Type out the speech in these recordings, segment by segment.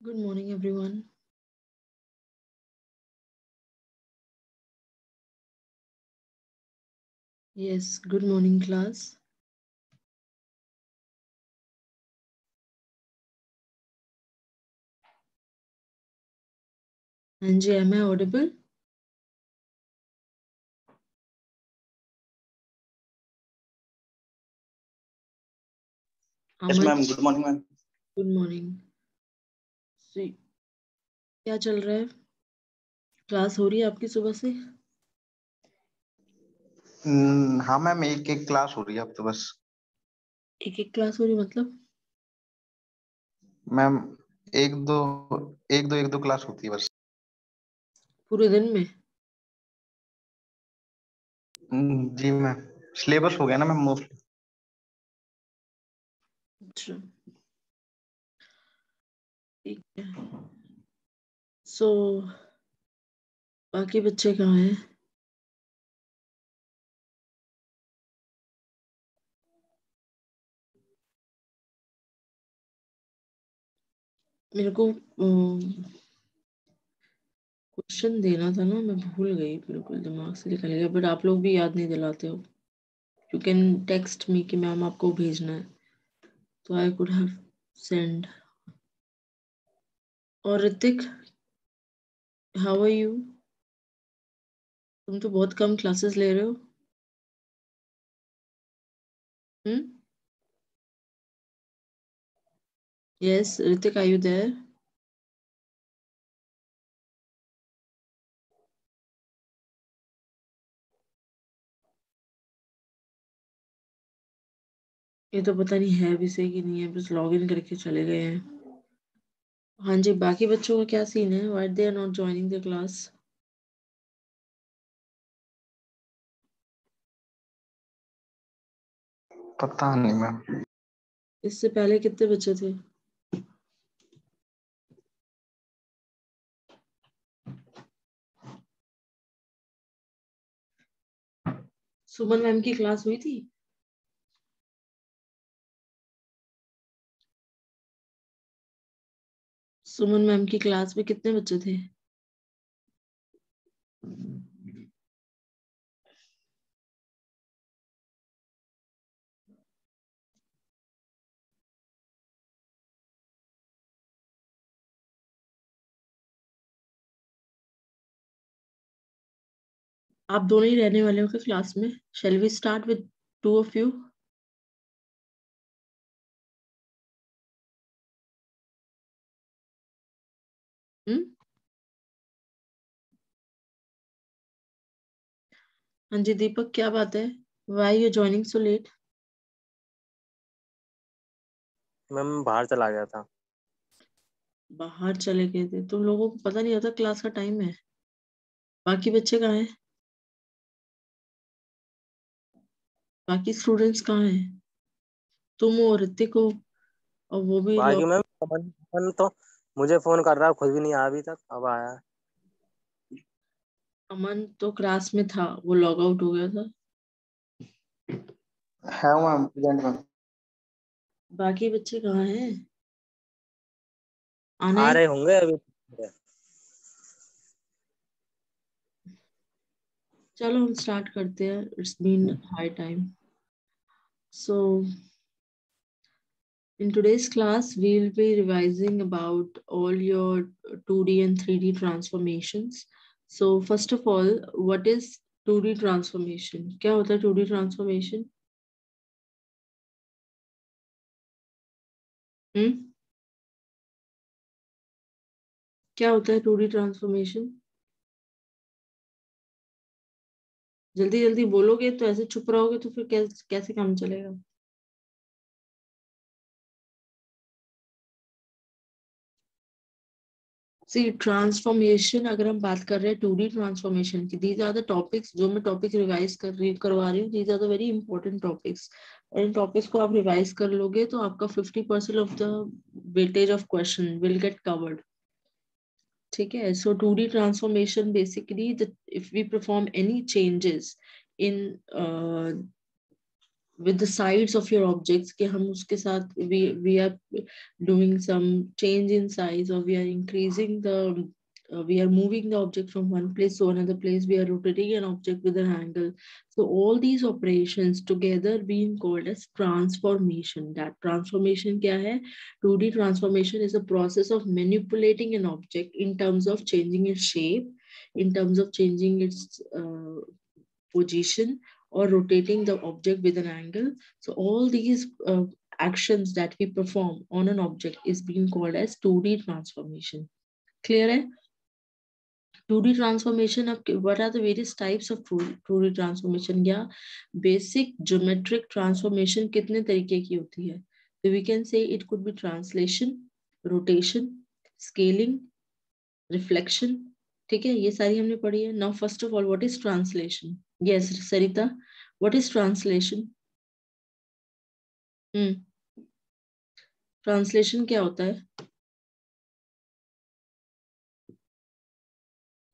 Good morning, everyone. Yes, good morning, class. Anji, am I audible? Yes, Aman, ma'am. Good morning, ma'am. good morning. So, क्या चल रहा है? Class हो रही है आपकी सुबह से? हाँ मैम, एक एक क्लास हो रही है अब तो बस। एक क्लास हो रही मतलब? मैम, एक दो क्लास होती है बस। पूरे दिन में? जी मैम, सिलेबस हो गया ना मैम मोस्टली। अच्छा, ठीक है। सो बाकी बच्चे कहाँ हैं? मेरे को क्वेश्चन देना था ना, मैं भूल गई, बिल्कुल दिमाग से निकल गया। बट आप लोग भी याद नहीं दिलाते हो। यू कैन टेक्स्ट मी कि मैम आपको भेजना है, तो आई कुड हैव सेंड। और ऋतिक, हाउ आर यू? तुम तो बहुत कम क्लासेस ले रहे हो। Hmm. Yes Hrithik, are you there? ये तो पता नहीं है भी सही कि नहीं है, बस लॉग इन करके चले गए हैं। हाँ जी, बाकी बच्चों का क्या सीन है? Why they are not joining the class? पता नहीं मैम। इससे पहले कितने बच्चे थे? सुमन मैम की क्लास हुई थी? सुमन मैम की क्लास में कितने बच्चे थे? आप दोनों ही रहने वाले हो क्या क्लास में? Shall we start with two of you? Hmm. हाँ जी दीपक, क्या बात है? Why you joining so late? Ma'am बाहर चला गया था। बाहर चले गए थे? तुम लोगों को पता नहीं होता क्लास का टाइम है? बाकी बच्चे कहाँ हैं? बाकी स्टूडेंट्स कहाँ हैं? तुम और ऋतिक हो, और वो भी बाकी मैम अमन अमन तो मुझे फोन कर रहा है, खुद भी नहीं आया अभी तक, अब आया। अमन तो क्लास में था, वो लॉग आउट हो गया था। है मैम, प्रेजेंट मैम। बाकी बच्चे कहाँ हैं? आना आ है? रहे होंगे अभी। चलो हम स्टार्ट करते हैं, it's been high time. So in today's class we will be revising about all your 2D and 3D transformations. So first of all, what is 2D transformation? क्या होता है 2D transformation? हम्म। क्या होता है 2D ट्रांसफॉर्मेशन? जल्दी जल्दी बोलोगे तो, ऐसे चुप रहोगे तो फिर कैसे कैसे काम चलेगा? सी ट्रांसफॉर्मेशन, अगर हम बात कर रहे हैं 2D ट्रांसफॉर्मेशन की, दीज आर द टॉपिक्स जो मैं टॉपिक रिवाइज करवा रही हूँ। These are the very important topics, और इन टॉपिक्स को आप रिवाइज कर लोगे तो आपका 50% of the weightage of question will get covered. ठीक है? So 2D transformation basically if we perform any changes in with the sides of your objects कि हम उसके साथ we are doing some change in size, or we are increasing the we are moving the object from one place to another place, we are rotating an object with an angle. So all these operations together being called as transformation. That transformation क्या है? 2D transformation is a process of manipulating an object in terms of changing its shape, in terms of changing its position, or rotating the object with an angle. So all these actions that we perform on an object is being called as 2D transformation. Clear hai? 2D transformation of what are the various types of 2D transformation? या basic geometric transformation कितने तरीके की होती है? So we can say it could be translation, rotation, scaling, reflection. ठीक है, ये सारी हमने पढ़ी है. Now first of all, what is translation? Yes, Sarita, what is translation? Translation क्या होता है?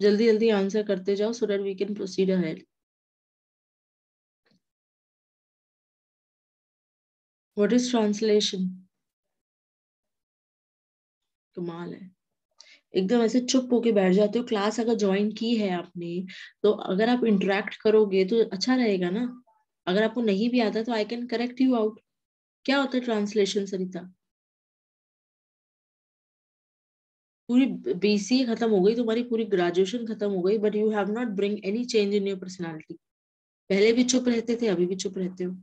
जल्दी जल्दी आंसर करते जाओ so that we can proceed ahead. What is translation? कमाल है, एकदम ऐसे चुप होके बैठ जाते हो. क्लास अगर ज्वाइन की है आपने तो अगर आप इंटरेक्ट करोगे तो अच्छा रहेगा ना. अगर आपको नहीं भी आता तो I can correct you out. क्या होता है ट्रांसलेशन सरिता? पूरी बीसीए खत्म हो गई तुम्हारी, पूरी ग्रेजुएशन खत्म हो गई, but you have not bring any change in your personality. पहले भी चुप रहते थे, अभी भी चुप रहते हो.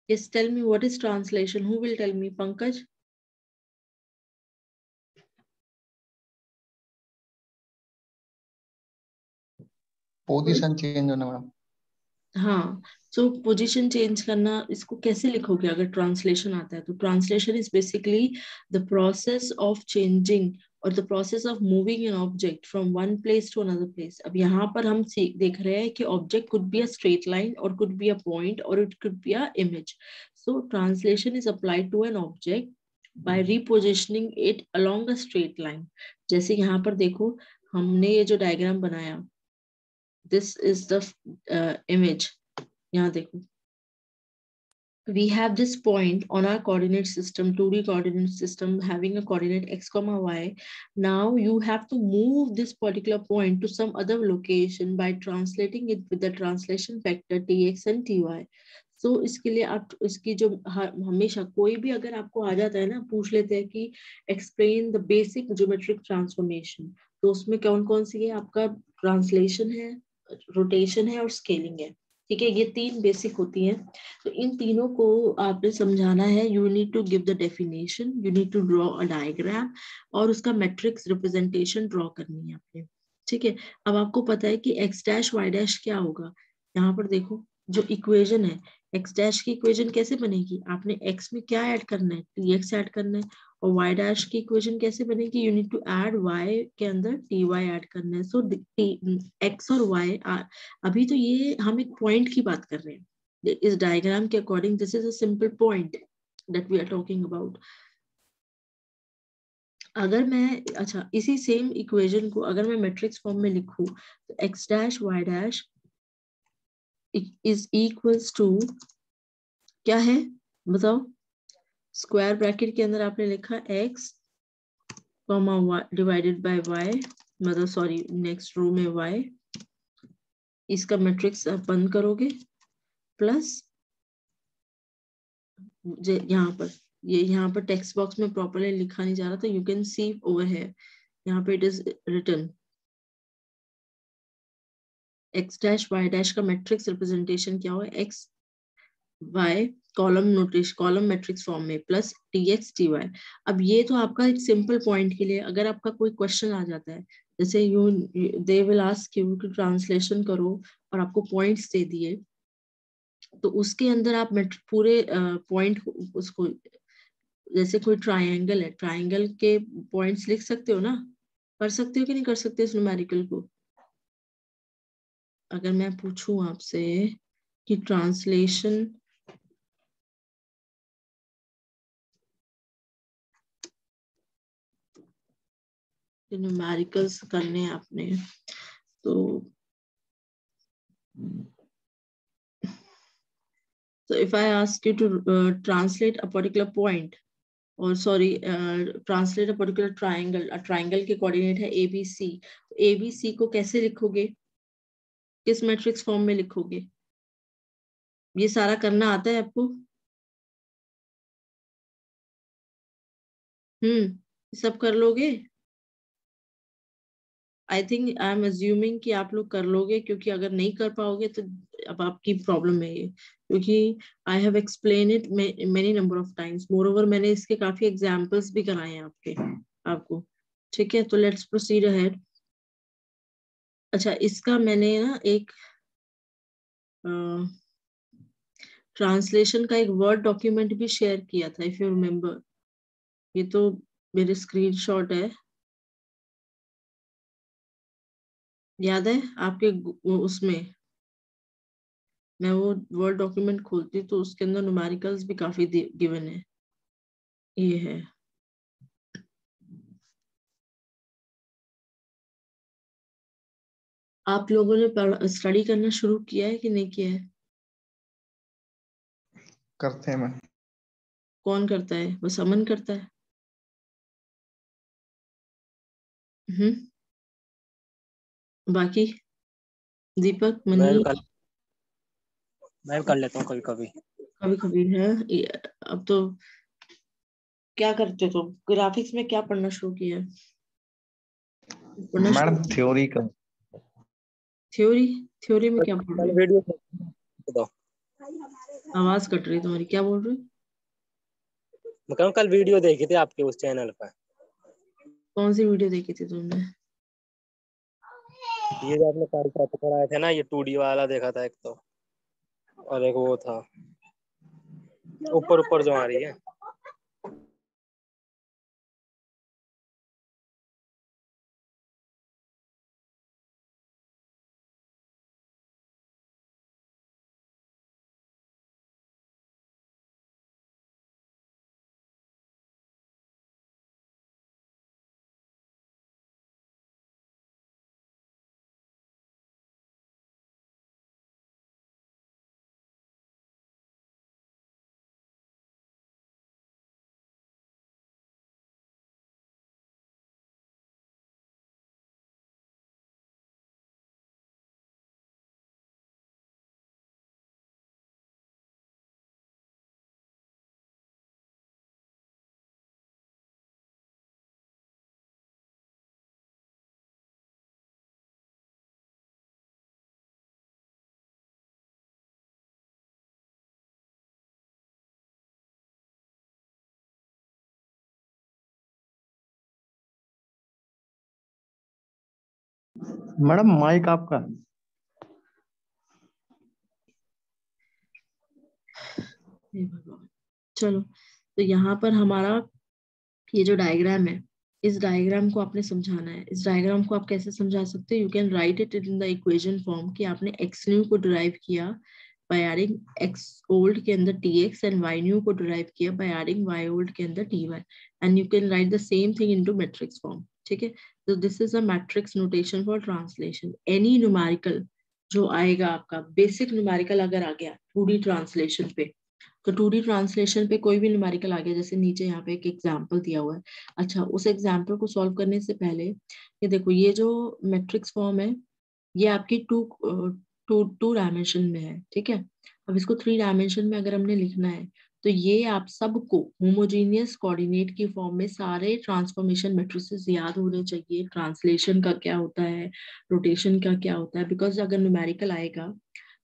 Yes, tell me what is translation. Who will tell me? Pankaj? Position change होना मैडम. हाँ, सो पोजीशन चेंज करना, इसको कैसे लिखोगे अगर ट्रांसलेशन आता है? तो translation is basically the process of changing और the process of moving an object from one place to another place. अब यहाँ पर हम देख रहे हैं कि object could be a straight line और कुड बी अ पॉइंट और it could be a image. So translation is applied to an object by repositioning it along a straight line. जैसे यहाँ पर देखो, हमने ये जो डायग्राम बनाया, this is the image. यहाँ देखो, we have this point on our coordinate system, 2D coordinate system, having a coordinate x comma y. Now you have to move this particular point to some other location by translating it with the translation factor tx and ty. So इसके लिए आप इसकी जो हमेशा कोई भी अगर आपको आ जाता है ना, पूछ लेते हैं कि explain the basic geometric transformation, तो उसमें कौन कौन सी है? आपका ट्रांसलेशन है, रोटेशन है और स्केलिंग है. ठीक है, ये तीन बेसिक होती हैं. तो इन तीनों को आपने समझाना है. You need to give the definition, you need to draw a diagram और उसका मैट्रिक्स रिप्रेजेंटेशन ड्रॉ करनी है आपने. ठीक है, अब आपको पता है कि एक्स डैश वाई डैश क्या होगा. यहाँ पर देखो, जो इक्वेशन है, एक्स डैश की इक्वेशन कैसे बनेगी? आपने एक्स में क्या ऐड करना है? टी एक्स ऐड करना है. और वाई डैश की इक्वेशन कैसे बनेगी? You need to add Y के अंदर टी वाई ऐड करना है. सो एक्स और वाई, अभी तो ये हम एक पॉइंट की बात कर रहे हैं. इस डायग्राम के according this is a simple point that we are talking about. अगर मैं इसी सेम इक्वेशन को अगर मैं मैट्रिक्स फॉर्म में लिखूं तो X dash Y dash is equals to क्या है बताओ? स्क्वायर ब्रैकेट के अंदर आपने लिखा x comma y divided by y, मतलब सॉरी नेक्स्ट रो में y. इसका मैट्रिक्स आप बंद करोगे प्लस यहाँ पर टेक्स्ट बॉक्स में प्रॉपर्ली लिखा नहीं जा रहा, तो you can see over here, यहाँ पे it is written x dash y dash का मैट्रिक्स रिप्रेजेंटेशन क्या हुआ? x y column notation, column matrix form में प्लस tx ty. अब ये तो आपका एक सिंपल पॉइंट के लिए. अगर आपका कोई क्वेश्चन आ जाता है, जैसे दे विल आस्क यू कि ट्रांसलेशन करो और आपको पॉइंट्स दे दिए, तो उसके अंदर आप पूरे पॉइंट उसको, जैसे कोई ट्राइंगल है, ट्राइंगल के पॉइंट्स लिख सकते हो ना? कर सकते हो कि नहीं कर सकते इस न्यूमेरिकल को? अगर मैं पूछूं आपसे कि ट्रांसलेशन न्यूमेरिकल्स करने हैं आपने, तो if I ask you to translate a particular point, or sorry, translate a particular triangle, a triangle के कोऑर्डिनेट है ABC, तो ABC को कैसे लिखोगे, किस मैट्रिक्स फॉर्म में लिखोगे? ये सारा करना आता है आपको? सब कर लोगे? I think I am assuming कि आप लोग कर लोगे, क्योंकि अगर नहीं कर पाओगे तो अब आपकी प्रॉब्लम है ये, क्योंकि I have explain it many number of times, more over मैंने इसके काफी एग्जांपल्स भी कराए हैं आपको। ठीक है, तो लेट्स प्रोसीड अहेड। अच्छा, इसका मैंने ना एक ट्रांसलेशन का एक वर्ड डॉक्यूमेंट भी शेयर किया था, इफ यू रिमेम्बर। ये तो मेरे स्क्रीनशॉट है, याद है आपके उसमें? मैं वो वर्ड डॉक्यूमेंट खोलती तो उसके अंदर न्यूमेरिकल्स भी काफी गिवन है। ये है, आप लोगों ने स्टडी करना शुरू किया है कि नहीं किया है? करते हैं मैम। कौन करता है? बस अमन करता है? बाकी दीपक, मैं मनी? भी कर लेता हूँ कभी कभी। कभी कभी है। अब तो क्या करते हो तुम? ग्राफिक्स में क्या पढ़ना शुरू किया है? मैडम थ्योरी का। थ्योरी? थ्योरी में क्या पढ़ रहे हो? वीडियो दो। आवाज कट रही है तुम्हारी, क्या बोल रहे हो? मैं कहूँ कल वीडियो देखी थी आपके उस चैनल पर। कौन सी वीडियो देखी थी तुमने? ये जो आपने कार्य कराए थे ना, ये 2D वाला देखा था एक तो, और एक वो था ऊपर ऊपर जो आ रही है। मैडम माइक आपका। चलो, तो यहाँ पर हमारा ये जो डायग्राम है, इस डायग्राम को आपने समझाना है। इस डायग्राम को आप कैसे समझा सकते हो? You can write it in the equation form कि आपने एक्स न्यू को डिराइव किया बाय एडिंग एक्स ओल्ड के अंदर T X, and Y new को डिराइव किया बाय एडिंग वाई ओल्ड के अंदर T Y, and you can write the same thing into matrix form. ठीक है, तो this is a matrix notation for translation. Any numerical जो आएगा आपका, बेसिक न्यूमेरिकल अगर आ गया 2D ट्रांसलेशन पे, तो 2D ट्रांसलेशन पे कोई भी न्यूमेरिकल आ गया, जैसे नीचे यहाँ पे एक एग्जांपल दिया हुआ है। अच्छा, उस एग्जांपल को सॉल्व करने से पहले ये देखो, ये जो मैट्रिक्स फॉर्म है, ये आपकी टू डायमेंशन में है। ठीक है, अब इसको 3 डायमेंशन में अगर हमने लिखना है, तो ये आप सबको होमोजीनियस कोऑर्डिनेट की फॉर्म में सारे ट्रांसफॉर्मेशन मैट्रिसेस याद होने चाहिए। ट्रांसलेशन का क्या होता है, रोटेशन का क्या होता है, बिकॉज अगर न्यूमेरिकल आएगा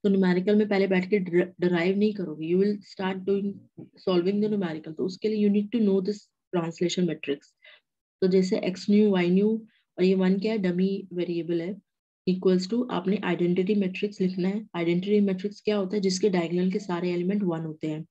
तो न्यूमेरिकल में पहले बैठ के डराइव नहीं करोगे, you will start doing solving the numerical, तो उसके लिए you need to know this translation matrix. तो जैसे एक्स न्यू, वाई न्यू, और ये वन क्या है, डमी वेरिएबल है, इक्वल्स टू आपने आइडेंटिटी मैट्रिक्स लिखना है। आइडेंटिटी मैट्रिक्स क्या होता है? जिसके डायगोनल के सारे एलिमेंट 1 होते हैं।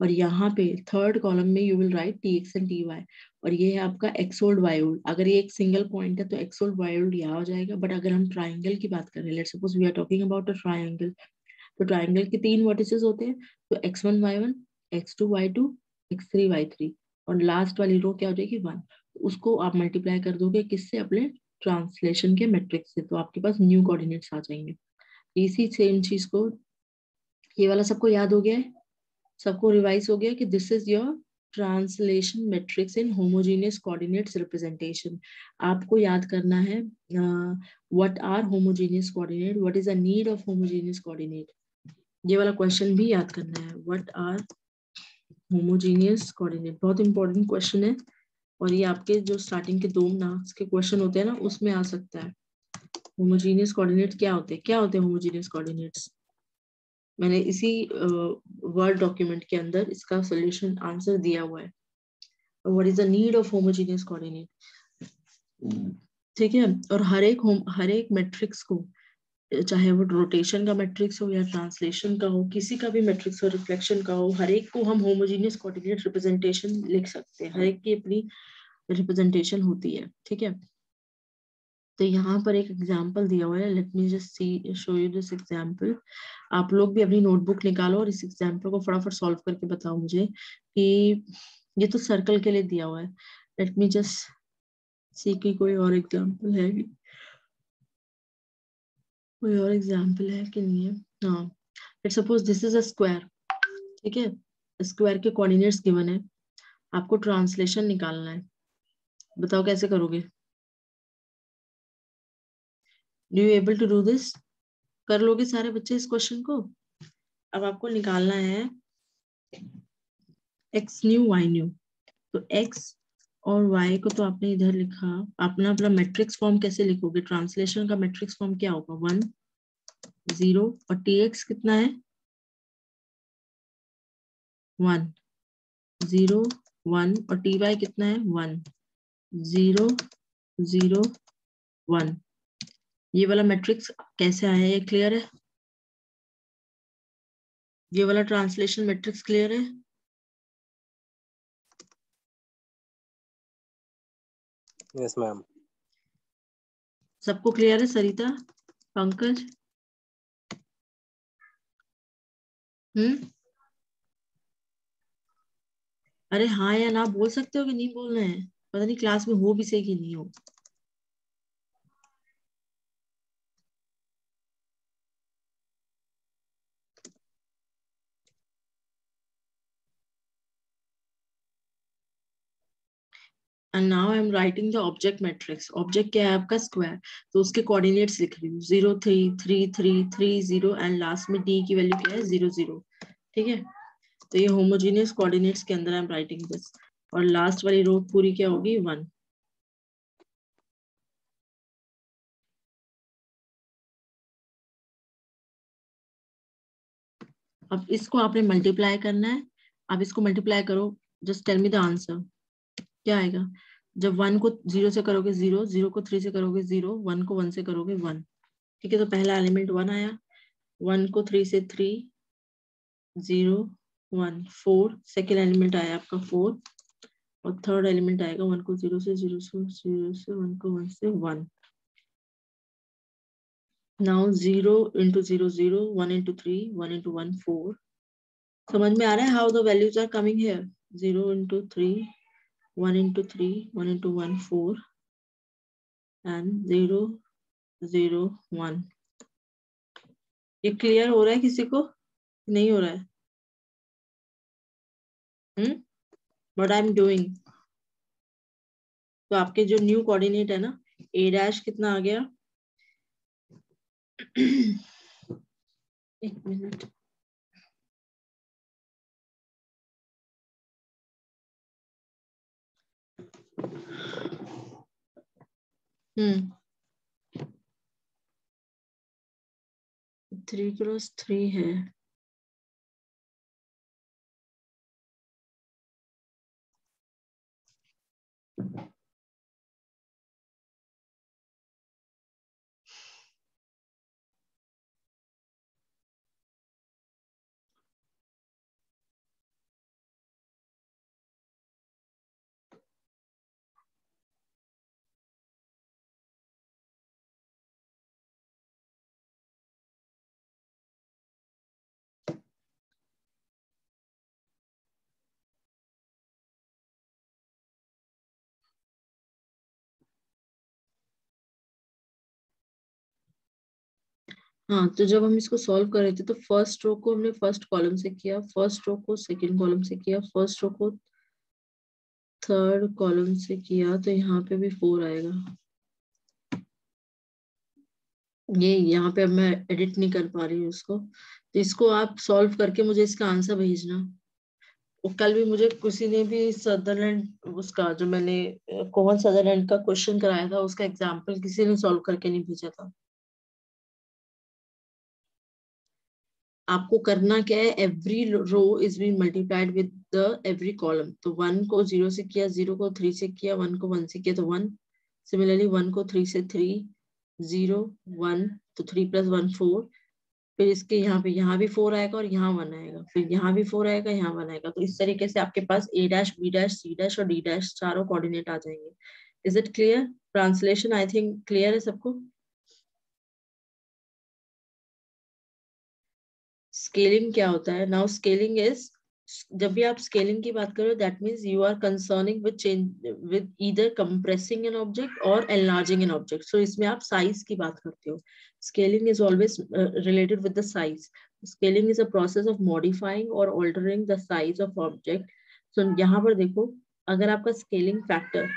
और यहाँ पे थर्ड कॉलम में you will write T X and T Y, और ये है आपका एक्स ओल्ड वाई ओल्ड। अगर ये एक सिंगल पॉइंट है तो एक्स ओल्ड वाई ओल्ड यहाँ हो जाएगा, बट अगर हम ट्राइंगल की बात करें, let's suppose we are talking about a triangle, तो ट्राइंगल के 3 वर्टिसेस होते हैं, तो x1 y1, x2 y2, x3 y3, और लास्ट वाली रो क्या हो जाएगी 1। उसको आप मल्टीप्लाई कर दोगे किससे, अपने ट्रांसलेशन के मैट्रिक्स से, तो आपके पास न्यू कोऑर्डिनेट्स आ जाएंगे। इसी सेम चीज को, ये वाला सबको याद हो गया है, सबको रिवाइज हो गया कि this is your translation matrix in homogeneous coordinates representation. आपको याद करना है what are homogeneous coordinate, what is the need of homogeneous coordinate, ये वाला क्वेश्चन भी याद करना है। व्हाट आर होमोजेनियस कोऑर्डिनेट, बहुत इंपॉर्टेंट क्वेश्चन है, और ये आपके जो स्टार्टिंग के 2 मार्क्स के क्वेश्चन होते हैं ना, उसमें आ सकता है। होमोजेनियस कोऑर्डिनेट क्या होते हैं, क्या होते हैं होमोजेनियस कोऑर्डिनेट्स? मैंने इसी वर्ड डॉक्यूमेंट के अंदर इसका सॉल्यूशन आंसर दिया हुआ है। What is the need of homogeneous coordinate, ठीक है। और हर एक मैट्रिक्स को, चाहे वो रोटेशन का मैट्रिक्स हो या ट्रांसलेशन का हो, किसी का भी मैट्रिक्स हो, रिफ्लेक्शन का हो, हर एक को हम होमोजेनियस कोऑर्डिनेट रिप्रेजेंटेशन लिख सकते हैं। हर एक की अपनी रिप्रेजेंटेशन होती है, ठीक है। तो यहाँ पर एक एग्जाम्पल दिया हुआ है, let me just see show you this example. आप लोग भी अपनी नोटबुक निकालो और इस एग्जाम्पल को फटाफट सॉल्व करके बताओ मुझे कि ये तो सर्कल के लिए दिया हुआ है। लेट मी जस्ट सी कि कोई और एग्जाम्पल है, कोई और एग्जाम्पल है कि नहीं है। हाँ, let suppose this is a square, ठीक है। स्क्वायर के कोऑर्डिनेट्स गिवन है, आपको ट्रांसलेशन निकालना है। बताओ कैसे करोगे? Do you able to do this? कर लोगे सारे बच्चे इस क्वेश्चन को? अब आपको निकालना है एक्स न्यू वाई न्यू। तो एक्स और वाई को तो आपने इधर लिखा, अपना अपना मैट्रिक्स फॉर्म कैसे लिखोगे? ट्रांसलेशन का मैट्रिक्स फॉर्म क्या होगा? 1 0, और टी एक्स कितना है? 1 0 1, और टी वाई कितना है? 1 0 0 1। ये वाला मैट्रिक्स कैसे आया है, ये क्लियर है? ये वाला ट्रांसलेशन मैट्रिक्स क्लियर है? Yes ma'am. सबको क्लियर है? सरिता, पंकज, अरे हाँ या ना बोल सकते हो कि नहीं बोलना है? पता नहीं क्लास में हो भी सही कि नहीं हो। And now I am writing the object matrix. Object क्या है आपका? स्क्वायर। तो उसके कोऑर्डिनेट्स लिख रही हूँ, 0 3 3 3 3 0, एंड लास्ट में डी की वैल्यू क्या है? 0 0, ठीक है। तो ये होमोजेनियस कोऑर्डिनेट्स के अंदर आई एम राइटिंग दिस, और लास्ट वाली रो पूरी क्या होगी? 1। अब इसको आपने मल्टीप्लाई करना है। अब इसको मल्टीप्लाई करो, just tell me the answer, क्या आएगा? जब 1 को 0 से करोगे 0, 0 को 3 से करोगे 0, 1 को 1 से करोगे 1, ठीक है। तो पहला एलिमेंट 1 आया, 1 को 3 से 3 0 1 4, सेकेंड एलिमेंट आया आपका 4, और थर्ड एलिमेंट आएगा 1 को 0 से 0 से 0 से 1 को 1 से 1। Now 0 into 0 0, 1 into 3, 1 into 1 4। समझ में आ रहा है how the values are coming here? 0 into 3, 1 into 3, 1 into 1 4, and 0 0 1। ये क्लियर हो रहा है किसी को? नहीं हो रहा है? What I am doing? तो आपके जो न्यू कोऑर्डिनेट है ना, ए डैश कितना आ गया? एक मिनट, हम्म 3 × 3 है। हाँ, तो जब हम इसको सॉल्व कर रहे थे तो फर्स्ट रो को हमने फर्स्ट कॉलम से किया, फर्स्ट रो को सेकंड कॉलम से किया, फर्स्ट रो को थर्ड कॉलम से किया, तो यहाँ पे भी 4 आएगा। ये यहाँ पे अब मैं एडिट नहीं कर पा रही हूँ इसको, तो इसको आप सॉल्व करके मुझे इसका आंसर भेजना। और कल भी मुझे किसी ने भी सदरलैंड उसका जो मैंने कोहन सदरलैंड का क्वेश्चन कराया था उसका एग्जाम्पल किसी ने सॉल्व करके नहीं भेजा था। आपको करना क्या है, every row is been multiplied with the every column. तो 1 को 0 से किया, 0 को 3 से किया, 1 को 1 से किया तो 1। सिमिलरली 1 को 3 से 3, 0 1, तो 3 + 1 4। फिर इसके यहाँ भी 4 आएगा और यहाँ 1 आएगा, फिर यहाँ भी 4 आएगा, यहाँ 1 आएगा। तो इस तरीके से आपके पास A dash, B dash, C dash और D डैश चारों कोऑर्डिनेट आ जाएंगे। Is it clear? Translation I think clear है सबको। स्केलिंग क्या होता है? नाउ स्केलिंग इज, जब भी आप स्केलिंग की बात करो that means you are concerning with change with either compressing an object और एनलार्जिंग एन ऑब्जेक्ट। सो इसमें आप साइज की बात करते हो। Scaling is always related with the size. Scaling is a process of modifying और altering the size of object. So यहाँ पर देखो, अगर आपका scaling factor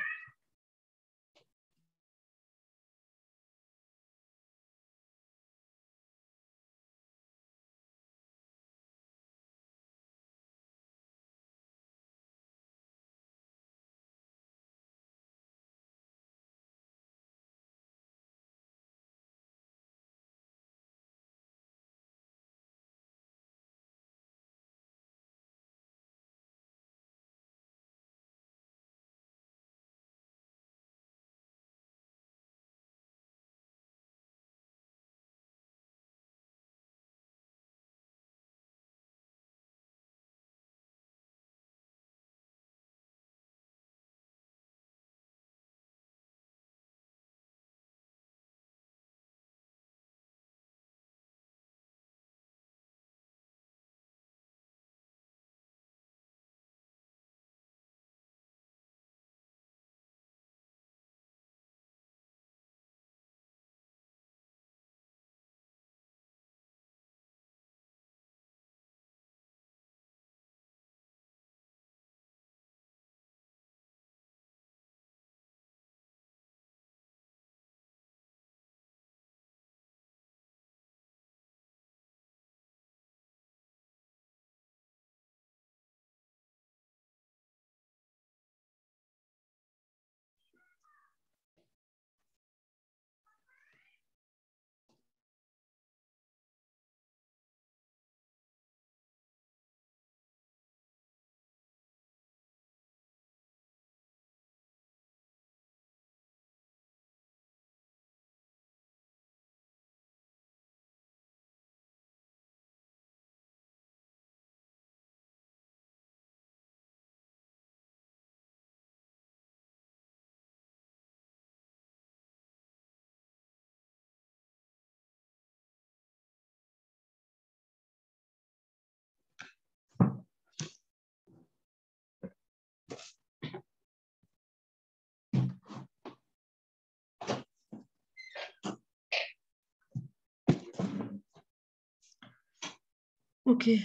okay,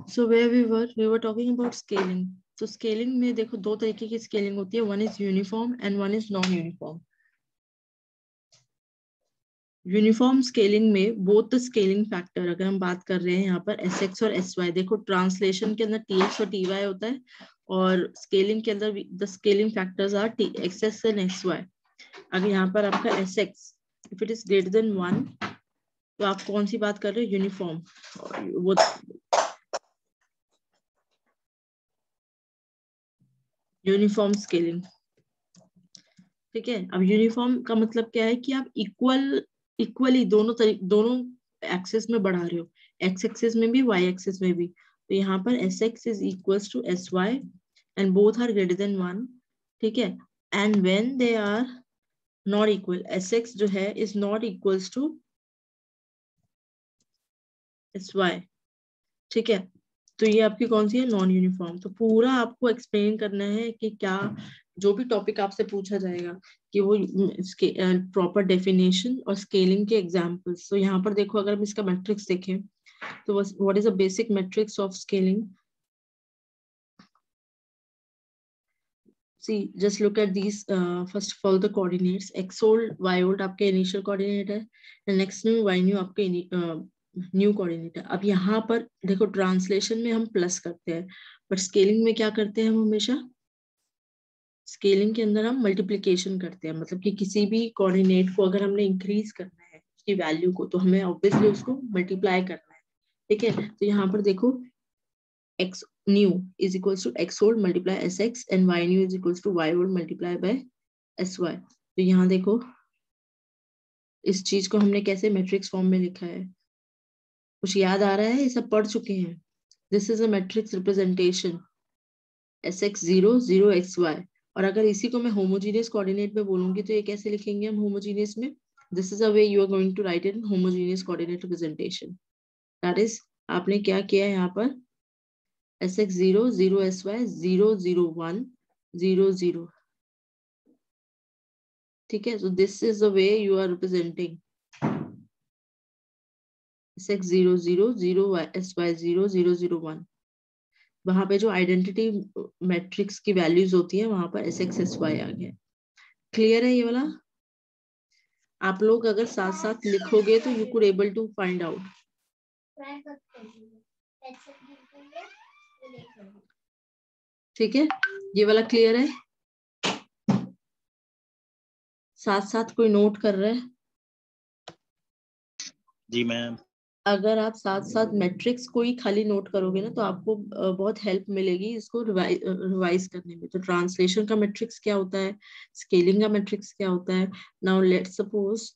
so where we were talking about scaling. तो स्केलिंग में देखो दो तरीके की स्केलिंग होती है, one is uniform and one is non uniform. Uniform scaling में बोथ द स्केलिंग फैक्टर, अगर हम बात कर रहे हैं यहाँ पर Sx और Sy, देखो ट्रांसलेशन के अंदर Tx और Ty होता है और स्केलिंग के अंदर the scaling factors are Xs and Xy। अगर यहाँ पर आपका Sx if it is greater than 1, तो आप कौन सी बात कर रहे हो? यूनिफॉर्म। वो यूनिफॉर्म स्केलिंग, ठीक है। अब यूनिफॉर्म का मतलब क्या है कि आप इक्वली दोनों एक्सेस में बढ़ा रहे हो, एक्स एक्सेस में भी वाई एक्सेस में भी। तो यहाँ पर S X is equals to S Y and both are greater than 1, ठीक है। And when they are not equal, S X जो है is not equals to S Y, ठीक है। तो ये आपकी कौन सी है? Non uniform. तो पूरा आपको एक्सप्लेन करना है कि क्या जो भी टॉपिक आपसे पूछा जाएगा कि वो प्रॉपर डेफिनेशन और स्केलिंग के एग्जांपल्स। तो यहाँ पर देखो, अगर हम इसका मैट्रिक्स देखें तो what is the basic matrix of scaling. See, just look at these. First of all, the coordinates. X old, Y old आपके initial coordinate है, and X new, Y new आपके न्यू कोऑर्डिनेट है। अब यहाँ पर देखो, ट्रांसलेशन में हम प्लस करते हैं, बट स्केलिंग में क्या करते हैं हम हमेशा? स्केलिंग के अंदर हम मल्टीप्लीकेशन करते हैं, मतलब कि किसी भी कोऑर्डिनेट को अगर हमने इंक्रीज करना है उसकी वैल्यू को, तो हमें ऑब्वियसली उसको मल्टीप्लाई करना है। ठीक है, तो यहाँ पर देखो, x new is equals to x old multiply sx and y new is equals to y old multiply by sy। तो यहाँ देखो, इस चीज को हमने कैसे मैट्रिक्स फॉर्म में लिखा है, कुछ याद आ रहा है? ये सब पढ़ चुके हैं। This is a matrix representation sx 0 0 xy। और अगर इसी को मैं होमोजीनियस कोऑर्डिनेट में बोलूंगी तो ये कैसे लिखेंगे हम होमोजीनियस में? This is a way you are going to write in homogeneous coordinate representation. That is, आपने क्या किया यहाँ पर, sx 0 0 sy 0 0 1 0 0। ठीक है, so this is the way you are representing sx 0 0 0 sy 0 0 0 1। वहां पे जो आइडेंटिटी मैट्रिक्स की वैल्यूज होती है वहां पर sx sy आ गया। क्लियर है ये वाला? आप लोग अगर साथ साथ लिखोगे तो you could able to find out. ठीक है, ये वाला क्लियर है? साथ साथ कोई नोट कर रहा है? जी मैम। अगर आप साथ साथ मैट्रिक्स को ही खाली नोट करोगे ना तो आपको बहुत हेल्प मिलेगी इसको रिवाइज करने में। तो ट्रांसलेशन का मैट्रिक्स क्या होता है, स्केलिंग का मैट्रिक्स क्या होता है। नाउ लेट्स सपोज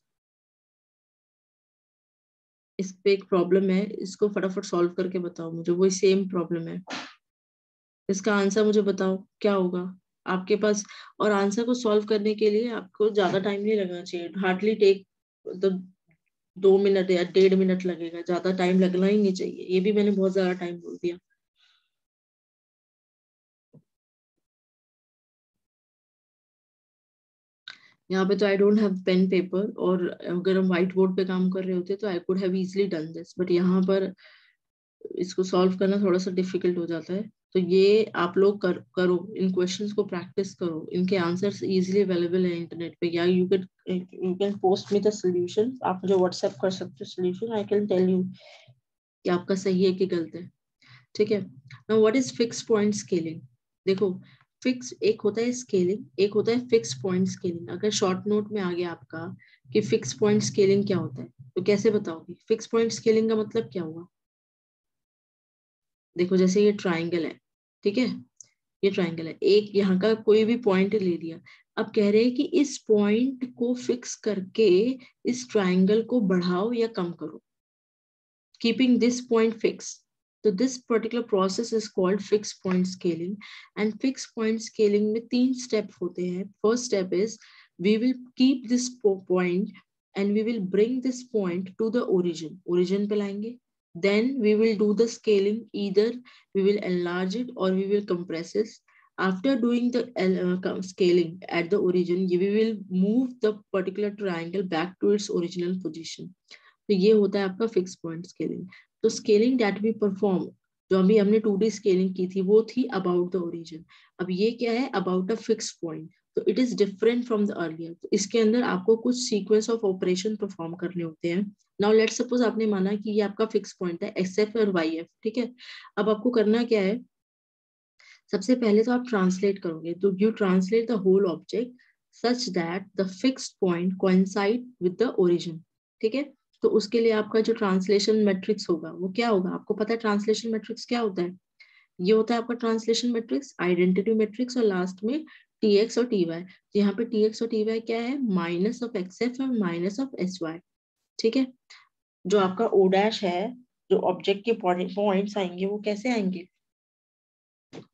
इस पे एक प्रॉब्लम है, इसको फटाफट सॉल्व करके बताओ मुझे। वही सेम प्रॉब्लम है, इसका आंसर मुझे बताओ क्या होगा आपके पास। और आंसर को सॉल्व करने के लिए आपको ज्यादा टाइम नहीं लगना चाहिए, हार्डली टेक तो 2 मिनट या 1.5 मिनट लगेगा, ज्यादा टाइम लगना ही नहीं चाहिए। ये भी मैंने बहुत ज्यादा टाइम बोल दिया। यहाँ पे तो I don't have pen paper, और अगर हम व्हाइट बोर्ड पे काम कर रहे होते तो I could have easily done this, but यहाँ पर इसको सॉल्व करना थोड़ा सा डिफिकल्ट हो जाता है। तो ये आप लोग करो, इन क्वेश्चंस को प्रैक्टिस करो, इनके आंसर्स इजीली अवेलेबल है इंटरनेट पे, या you can post me the solution. आप मुझे व्हाट्सएप कर सकते हो solution, I can tell you कि आपका सही है कि गलत है। ठीक है, now what is fix point scaling. देखो, फिक्स एक होता है स्केलिंग, एक होता है फिक्स पॉइंट स्केलिंग। अगर शॉर्ट नोट में आ गया आपका कि फिक्स पॉइंट स्केलिंग क्या होता है तो कैसे बताओगे? फिक्स पॉइंट स्केलिंग का मतलब क्या हुआ? देखो, जैसे ये ट्राइंगल है, ठीक है, ये ट्राइंगल है, एक यहाँ का कोई भी पॉइंट ले लिया। अब कह रहे हैं कि इस पॉइंट को फिक्स करके इस ट्राइंगल को बढ़ाओ या कम करो, keeping this point fix. So this particular process is called fixed point scaling, and fixed point scaling में 3 स्टेप होते हैं। First step is we will keep this point and we will bring this point to the origin. Origin पे लाएंगे। Then we will do the scaling, either we will enlarge it or we will compress it. After doing the scaling at the origin, we will move the particular triangle back to its original position. तो ये होता है आपका fix point scaling. तो scaling that we perform, जो अभी हमने 2D scaling की थी वो थी अबाउट द ओरिजिन। अब ये क्या है? About a fix point. तो it is different from the earlier. तो इसके अंदर आपको कुछ सीक्वेंस ऑफ ऑपरेशन परफॉर्म करने होते हैं। नाउ लेट्स सपोज आपने माना कि ये आपका फिक्स पॉइंट है XF और YF, ठीक है। अब आपको करना क्या है? सबसे पहले तो आप ट्रांसलेट करोगे, तो you translate the whole object such that the fixed point coincide with the origin. ठीक है, तो उसके लिए आपका जो ट्रांसलेशन मैट्रिक्स होगा वो क्या होगा? आपको पता है ट्रांसलेशन मैट्रिक्स क्या होता है? ये होता है आपका ट्रांसलेशन मैट्रिक्स, आइडेंटिटी मैट्रिक्स, और लास्ट में TX और TY। तो यहाँ पे TX और TY क्या है? माइनस ऑफ XF और माइनस ऑफ SY। ठीक है, जो आपका O डैश है, जो ऑब्जेक्ट के पॉइंट्स आएंगे वो कैसे आएंगे?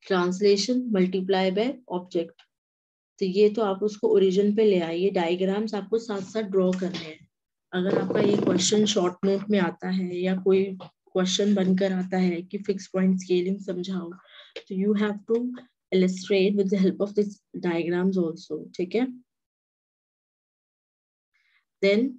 Translation multiply by object. तो ये तो आप उसको ओरिजिन पे ले आइए। डायग्राम्स आपको साथ साथ ड्रॉ करने हैं। अगर आपका ये क्वेश्चन शॉर्ट नोट में आता है या कोई क्वेश्चन बनकर आता है कि फिक्स पॉइंट स्केलिंग समझाओ, तो you have to illustrate with the help of these diagrams also, ठीक है? Then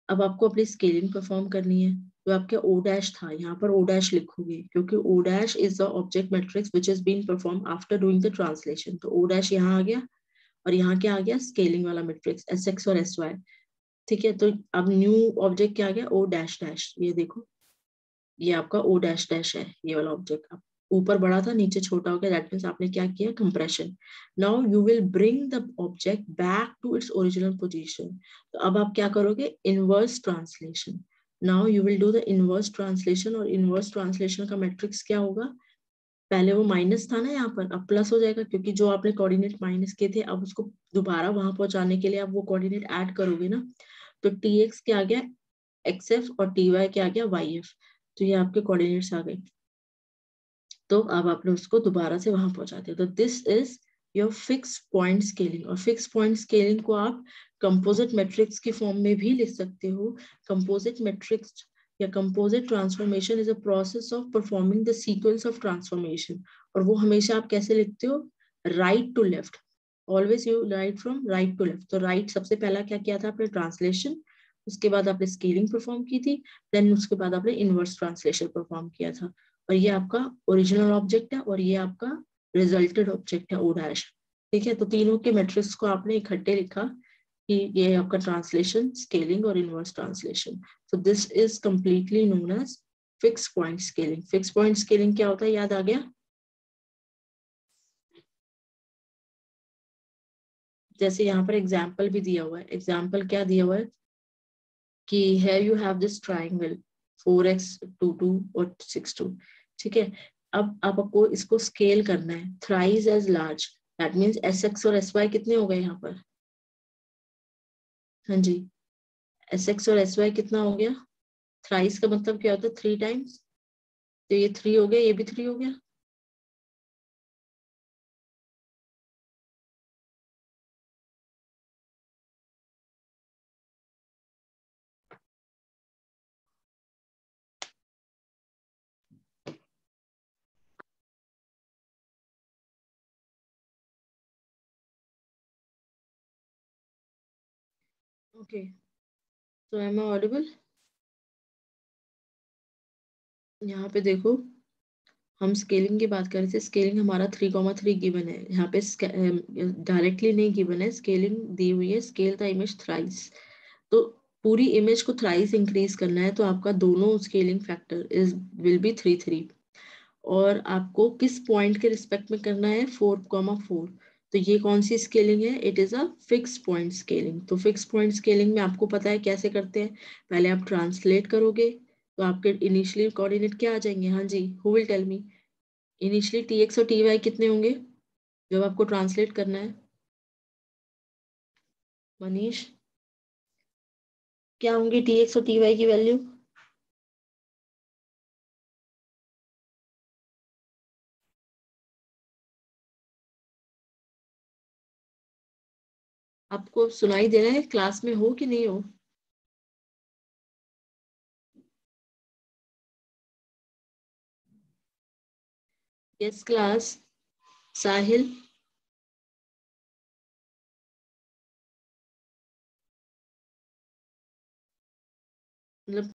अब आपको अपनी स्केलिंग परफॉर्म करनी है, तो आपके O डैश था, यहाँ पर O डैश लिखोगे क्योंकि O dash is the object matrix which is been perform after doing the translation. तो O डैश यहाँ आ गया और यहाँ क्या आ गया, स्केलिंग वाला मैट्रिक्स SX और SY, ठीक है? तो अब न्यू ऑब्जेक्ट क्या आ गया, O डैश डैश, ये देखो ये आपका O डैश डैश है, ये वाला ऑब्जेक्ट। अब ऊपर बड़ा था नीचे छोटा हो गया, दैट मींस आपने क्या किया, compression. Now you will bring the object back to its original position. तो अब आप क्या करोगे, inverse translation. Now you will do the inverse translation, और इनवर्स ट्रांसलेशन का मैट्रिक्स क्या होगा, पहले वो माइनस था ना यहाँ पर, अब प्लस हो जाएगा क्योंकि जो आपने कोऑर्डिनेट माइनस किए थे अब उसको दोबारा वहां पहुंचाने के लिए आप वो कोऑर्डिनेट ऐड करोगे ना। तो TX क्या आ गया, XF, और TY क्या आ गया, YF। तो ये आपके कोऑर्डिनेट्स आ गए। तो अब आपने उसको दोबारा से वहां पहुंचा दिया। तो this is your fix point scaling. और फिक्स पॉइंट स्केलिंग को आप कंपोजिट मैट्रिक्स की फॉर्म में भी लिख सकते हो। कंपोजिट मैट्रिक्स या composite transformation is a process of performing the sequence of transformation. और वो हमेशा आप कैसे लिखते हो, right to left, always you write from right to left. तो राइट सबसे पहला क्या किया था आपने, ट्रांसलेशन, उसके बाद आपने स्केलिंग परफॉर्म की थी, देन उसके बाद आपने इनवर्स ट्रांसलेशन परफॉर्म किया था। और ये आपका ओरिजिनल ऑब्जेक्ट है और ये आपका रिजल्टेड ऑब्जेक्ट है O डैश, ठीक है? तो तीनों के मैट्रिक्स को आपने इकट्ठे लिखा कि ये आपका ट्रांसलेशन, स्केलिंग और inverse translation. So this is completely known as fix point scaling. Fix point scaling क्या होता है, याद आ गया? जैसे यहाँ पर एग्जाम्पल भी दिया हुआ है, एग्जाम्पल क्या दिया हुआ है कि here you have this triangle 4x 2 2 और 6 2, ठीक है? अब आपको इसको स्केल करना है, thrice as large, that means SX और SY कितने हो गए यहाँ पर, हाँ जी, SX और SY कितना हो गया, थ्राइस का मतलब क्या होता है, 3 टाइम्स। तो ये 3 हो गया, ये भी 3 हो गया। ओके, तो एम आई ऑडिबल? यहाँ पे देखो, हम स्केलिंग की बात कर रहे थे, स्केलिंग हमारा 3,3 गिवन है, यहाँ पे डायरेक्टली नहीं गिवन है, स्केलिंग दी हुई है, स्केल द इमेज थ्राइस। तो पूरी इमेज को थ्राइस इंक्रीज करना है, तो आपका दोनों scaling factor is will be 3 3। और आपको किस पॉइंट के रिस्पेक्ट में करना है, 4,4। तो ये कौन सी स्केलिंग है, it is a fix point scaling. तो फिक्स पॉइंट स्केलिंग में आपको पता है कैसे करते हैं, पहले आप ट्रांसलेट करोगे तो आपके इनिशियली कोऑर्डिनेट क्या आ जाएंगे, हाँ जी, who will tell me, initially TX और TY कितने होंगे जब आपको ट्रांसलेट करना है, मनीष? क्या होंगी TX और TY की वैल्यू? आपको सुनाई दे रहा है, क्लास में हो कि नहीं हो? यस क्लास, साहिल? मतलब